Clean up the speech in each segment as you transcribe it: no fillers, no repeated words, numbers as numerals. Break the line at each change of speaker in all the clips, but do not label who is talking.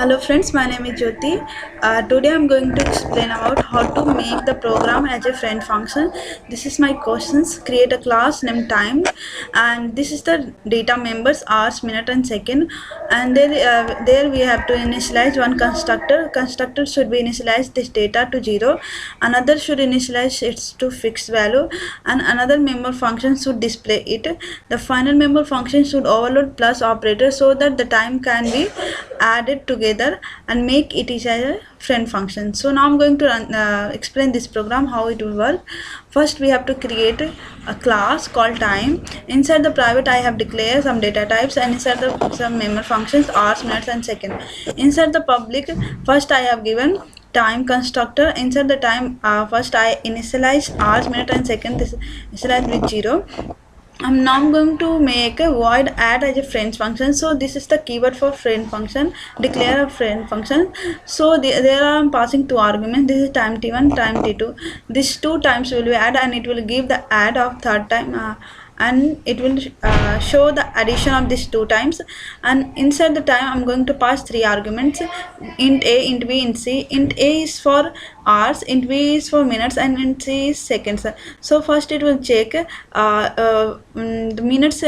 Hello friends, my name is Jyoti. Today I'm going to explain about how to make the program as a friend function. This is my questions. Create a class named time, and this is the data members hours, minute and second. And there we have to initialize one constructor. Constructor should be initialize this data to 0. Another should initialize it to fixed value, and another member function should display it. The final member function should overload plus operator so that the time can be added together and make it is a friend function. So now I'm going to explain this program how it will work. First we have to create a class called time. Inside the private I have declared some data types, and inside the some member functions hours, minutes and second. Inside the public, first I have given time constructor. Inside the time, first I initialize hours, minute and second. This initialize with 0. I'm going to make a void add as a friend function. So this is the keyword for friend function. Declare a friend function. So there I'm passing two arguments. This is time t1, time t2. These two times will be add, and it will give the add of third time, and it will show the addition of these two times. And inside the time I'm going to pass three arguments: int a, int b, int c. Int a is for hours, int b is for minutes, and int c is seconds. So first it will check the minutes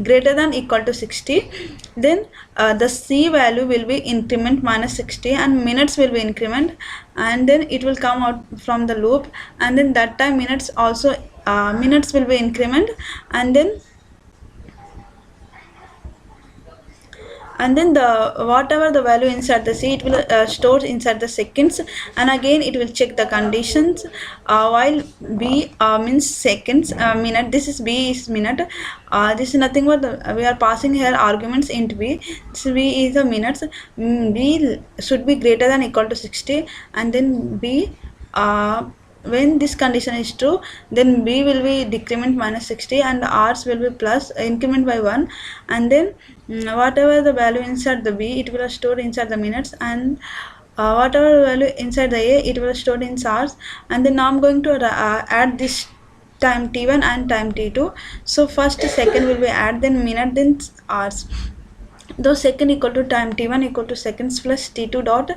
greater than equal to 60. Then the c value will be increment minus 60, and minutes will be increment, and then it will come out from the loop, and then that time minutes also minutes will be increment, and then the whatever the value inside the c, it will store inside the seconds, and again it will check the conditions, while b means seconds, minute. This is b is minute. This is nothing but we are passing here arguments int b. This b is the minutes. B should be greater than equal to 60, and then b when this condition is true, then b will be decrement minus 60, and the hours will be plus increment by 1, and then whatever the value inside the b, it will store inside the minutes, and whatever value inside the a, it will store in hours. And then now I'm going to add this time t1 and time t2. So first second will be add, then minute, then hours. Though second equal to time t1 equal to seconds plus t2 dot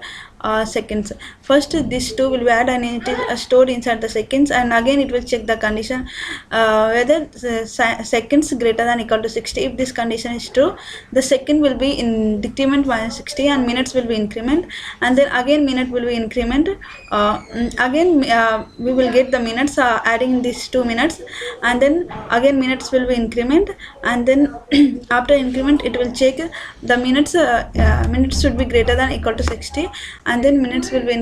seconds. First this 2 will be add, and it is stored inside the seconds, and again it will check the condition whether seconds greater than equal to 60. If this condition is true, the second will be in decrement minus 60, and minutes will be increment, and then again minute will be increment. Again we will get the minutes adding these 2 minutes, and then again minutes will be increment, and then after increment it will check the minutes. Minutes should be greater than equal to 60, and then minutes will be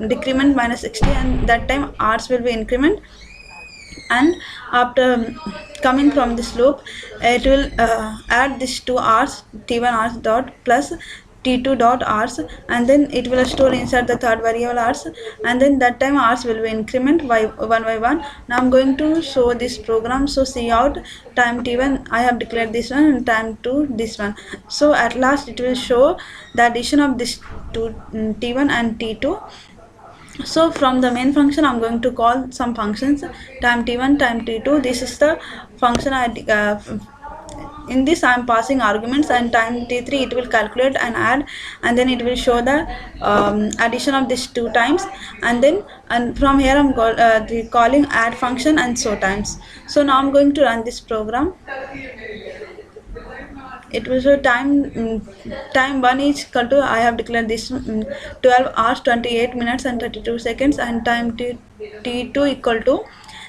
decrement minus 60, and that time hours will be increment. And after coming from this loop, it will add this 2 hours, t1 hours dot plus t2 dot hours, and then it will store inside the third variable hours, and then that time hours will be increment by 1 by 1. Now I'm going to show this program. So see out time t1 I have declared this one, and time 2 this one. So at last it will show the addition of this two t1 and t2. So from the main function I'm going to call some functions: time t1, time t2. This is the function in this I am passing arguments, and time t3 it will calculate and add, and then it will show the addition of these 2 times, and then from here I'm calling add function and show times. So now I'm going to run this program. It will show time 1 is equal to, I have declared this 12 hours 28 minutes and 32 seconds, and time t2 equal to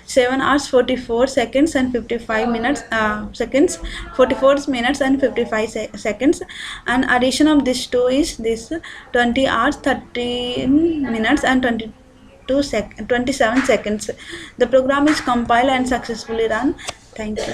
7 hours 44 seconds and 55 minutes seconds, 44 minutes and 55 seconds, and addition of this 2 is this 20 hours 13 minutes and 27 seconds. The program is compiled and successfully run. Thank you.